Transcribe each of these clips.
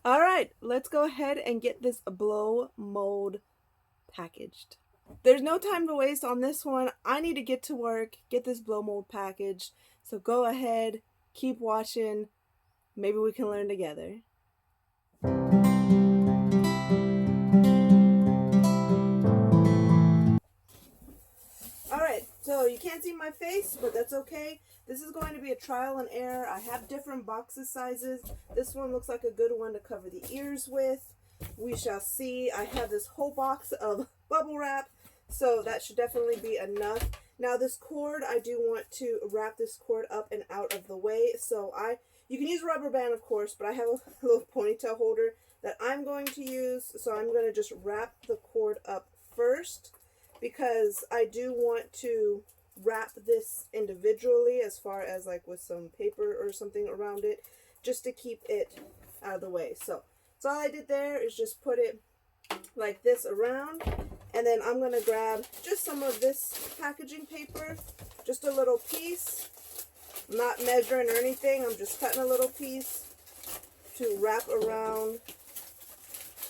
All right, let's go ahead and get this blow mold packaged. There's no time to waste on this one. I need to get to work, get this blow mold packaged. So go ahead, keep watching. Maybe we can learn together. Alright, so you can't see my face, but that's okay. This is going to be a trial and error. I have different boxes sizes. This one looks like a good one to cover the ears with. We shall see. I have this whole box of bubble wrap, so that should definitely be enough. Now this cord, I do want to wrap this cord up and out of the way. So you can use a rubber band, of course, but I have a little ponytail holder that I'm going to use. So I'm going to just wrap the cord up first, because I do want to wrap this individually, as far as like with some paper or something around it, just to keep it out of the way. So all I did there is just put it like this around, and then I'm going to grab just some of this packaging paper, just a little piece. I'm not measuring or anything, I'm just cutting a little piece to wrap around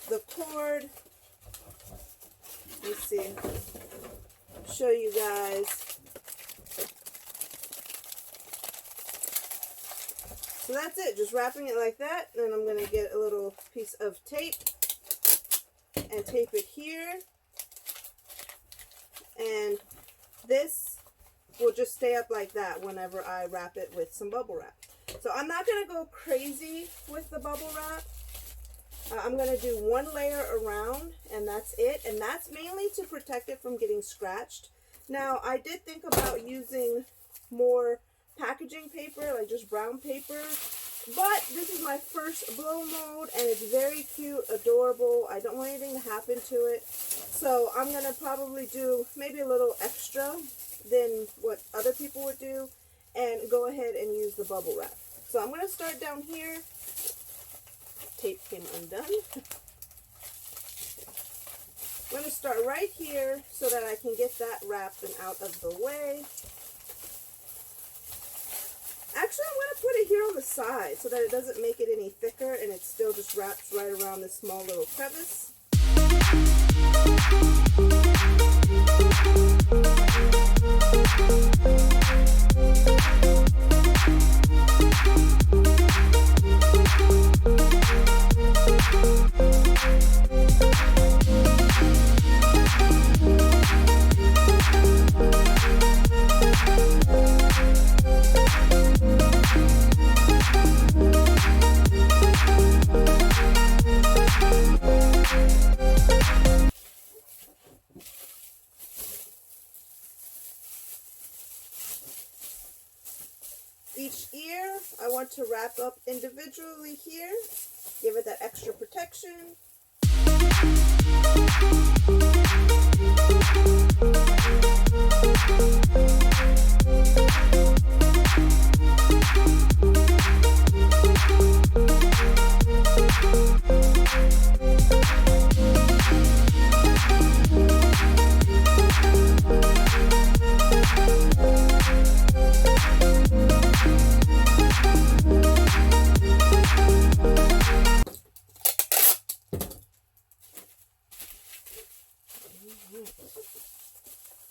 the cord. Let's see, show you guys. So that's it, just wrapping it like that. Then I'm going to get a little piece of tape and tape it here. And this will just stay up like that whenever I wrap it with some bubble wrap. So I'm not going to go crazy with the bubble wrap. I'm going to do one layer around, and that's it. And that's mainly to protect it from getting scratched. Now, I did think about using more packaging paper, like just brown paper, but this is my first blow mold, and it's very cute, adorable. I don't want anything to happen to it, so I'm going to probably do maybe a little extra than what other people would do, and go ahead and use the bubble wrap. So I'm going to start down here. Tape came undone. I'm going to start right here so that I can get that wrapped and out of the way. Actually, I'm going to put it here on the side so that it doesn't make it any thicker, and it still just wraps right around this small little crevice. Each ear I want to wrap up individually here, give it that extra protection.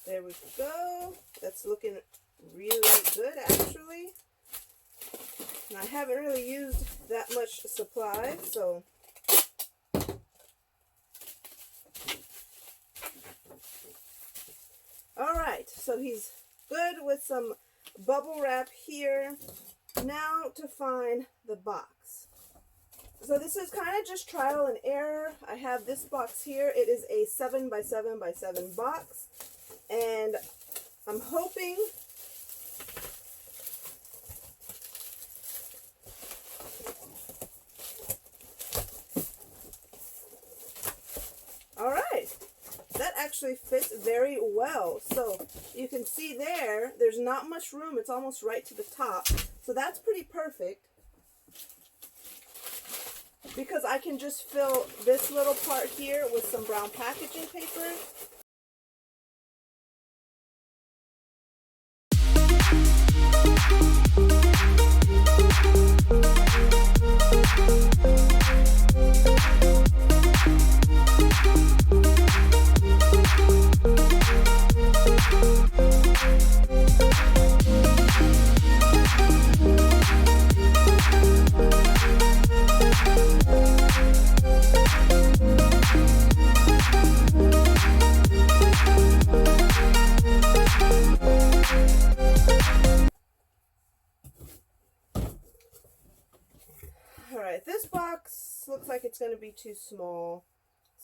There we go. That's looking really good, actually. And I haven't really used that much supply, so alright, so he's good with some bubble wrap here. Now to find the box. So this is kind of just trial and error. I have this box here. It is a 7x7x7 box, and I'm hoping alright, that actually fits very well. So you can see there's not much room. It's almost right to the top. So that's pretty perfect, because I can just fill this little part here with some brown packaging paper. Alright, this box looks like it's going to be too small.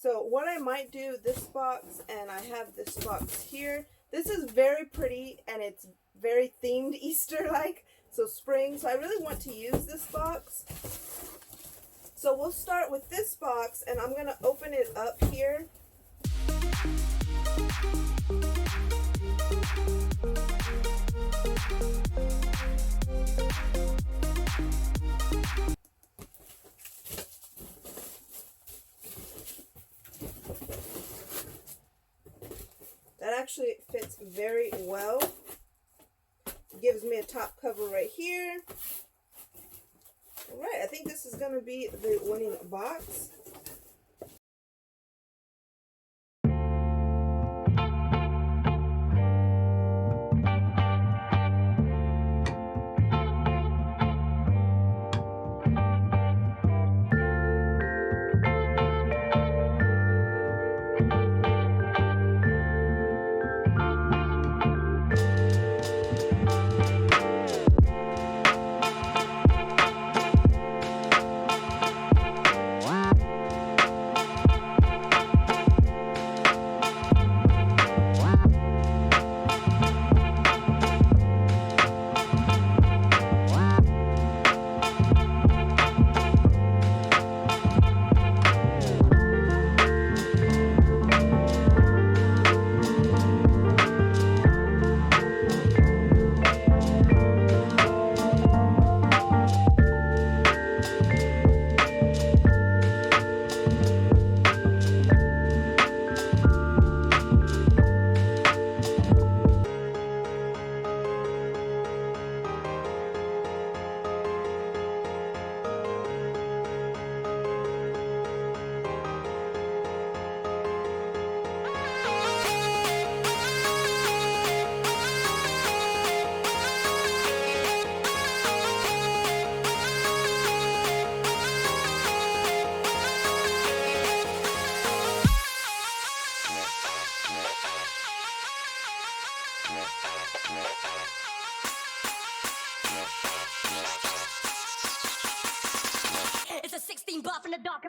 So what I might do, this box, and I have this box here. This is very pretty, and it's very themed Easter-like, so spring. So I really want to use this box. So we'll start with this box, and I'm going to open it up here. That actually fits very well. Gives me a top cover right here. Alright, I think this is going to be the winning box. It's a 16 buff in the dark.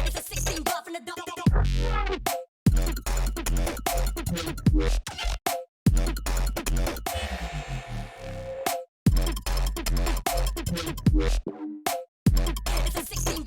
It's a 16 buff in the dark. It's a 16.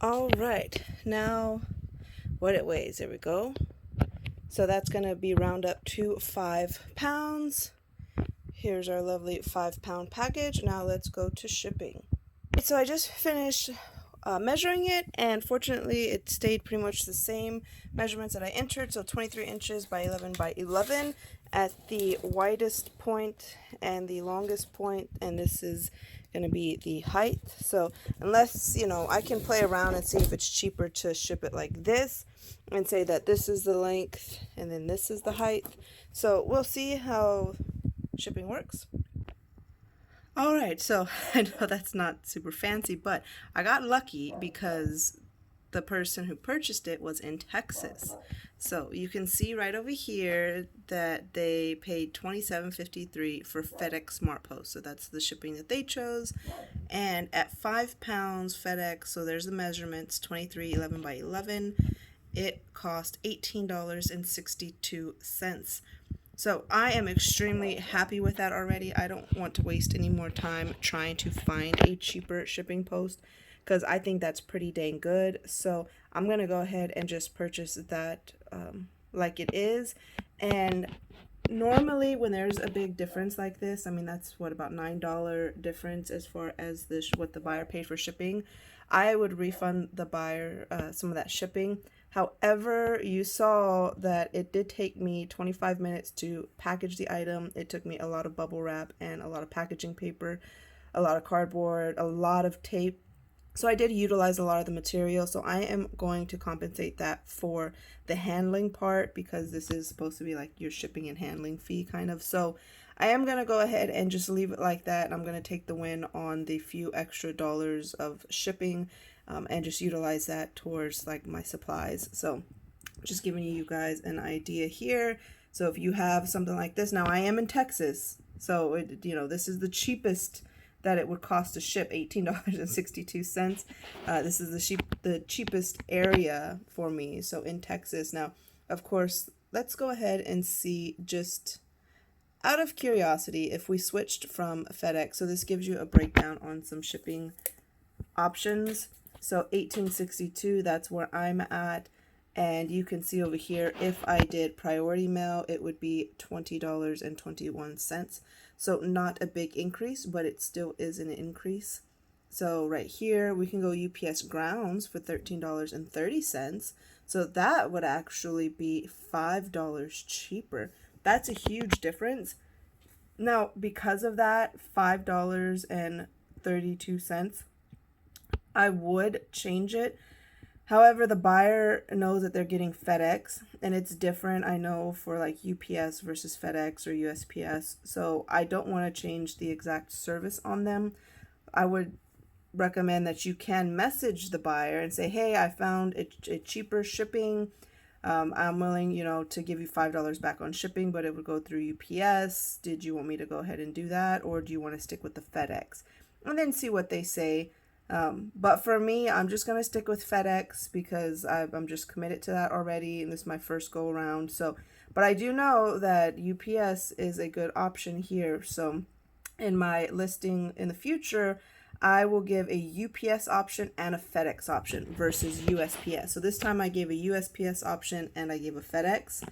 All right, now what it weighs, there we go. So that's going to be round up to 5 pounds. Here's our lovely 5-pound package. Now let's go to shipping. So I just finished measuring it, and fortunately it stayed pretty much the same measurements that I entered, so 23 inches by 11 by 11 at the widest point and the longest point, and this is going to be the height. So unless, you know, I can play around and see if it's cheaper to ship it like this and say that this is the length and then this is the height. So we'll see how shipping works. Alright, so I know that's not super fancy, but I got lucky because the person who purchased it was in Texas. So you can see right over here that they paid $27.53 for FedEx SmartPost. So that's the shipping that they chose. And at 5 pounds FedEx, so there's the measurements, 23, 11 by 11, it cost $18.62. So I am extremely happy with that already. I don't want to waste any more time trying to find a cheaper shipping post because I think that's pretty dang good. So I'm going to go ahead and just purchase that like it is. And normally when there's a big difference like this, I mean, that's what, about $9 difference as far as what the buyer paid for shipping, I would refund the buyer some of that shipping. However, you saw that it did take me 25 minutes to package the item. It took me a lot of bubble wrap and a lot of packaging paper, a lot of cardboard, a lot of tape. So I did utilize a lot of the material. So I am going to compensate that for the handling part because this is supposed to be like your shipping and handling fee kind of. So I am going to go ahead and just leave it like that. I'm going to take the win on the few extra dollars of shipping and just utilize that towards like my supplies. So just giving you guys an idea here. So if you have something like this, now I am in Texas, so this is the cheapest that it would cost to ship, $18.62. This is the cheapest area for me, so in Texas. Now, of course, let's go ahead and see, just out of curiosity, if we switched from FedEx. So this gives you a breakdown on some shipping options. So $18.62, that's where I'm at. And you can see over here, if I did priority mail, it would be $20.21. So not a big increase, but it still is an increase. So right here, we can go UPS grounds for $13.30. So that would actually be $5 cheaper. That's a huge difference. Now, because of that, $5.32, I would change it. However, the buyer knows that they're getting FedEx, and it's different, I know, for like UPS versus FedEx or USPS. So I don't want to change the exact service on them. I would recommend that you can message the buyer and say, hey, I found a cheaper shipping. I'm willing, to give you $5 back on shipping, but it would go through UPS. Did you want me to go ahead and do that, or do you want to stick with the FedEx? And then see what they say. But for me, I'm just going to stick with FedEx because I'm just committed to that already, and this is my first go around. So, but I do know that UPS is a good option here. So in my listing in the future, I will give a UPS option and a FedEx option versus USPS. So this time I gave a USPS option and I gave a FedEx,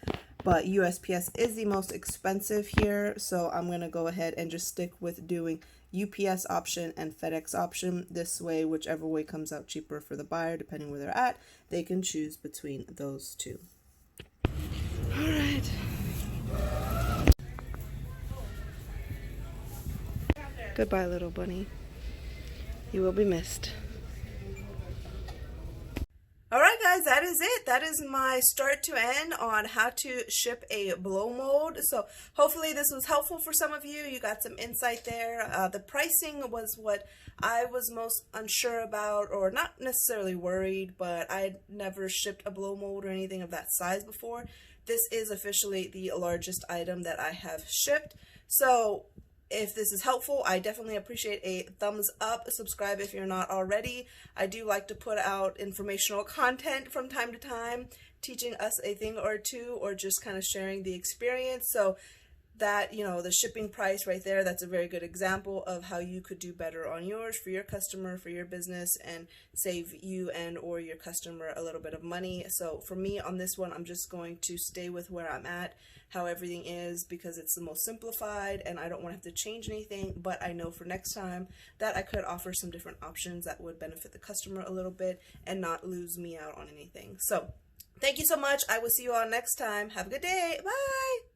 but USPS is the most expensive here. So I'm going to go ahead and just stick with doing UPS option and FedEx option. This way, whichever way comes out cheaper for the buyer, depending where they're at, they can choose between those two. All right. Goodbye, little bunny. You will be missed. Alright guys, that is it. That is my start to end on how to ship a blow mold. So hopefully this was helpful for some of you. You got some insight there. The pricing was what I was most unsure about, or not necessarily worried, but I'd never shipped a blow mold or anything of that size before. This is officially the largest item that I have shipped. So if this is helpful, I definitely appreciate a thumbs up. Subscribe if you're not already. I do like to put out informational content from time to time, teaching us a thing or two, or just kind of sharing the experience. So that, you know, the shipping price right there, that's a very good example of how you could do better on yours for your customer, for your business, and save you and or your customer a little bit of money. So for me on this one, I'm just going to stay with where I'm at, how everything is, because it's the most simplified and I don't want to have to change anything. But I know for next time that I could offer some different options that would benefit the customer a little bit and not lose me out on anything. So thank you so much. I will see you all next time. Have a good day. Bye.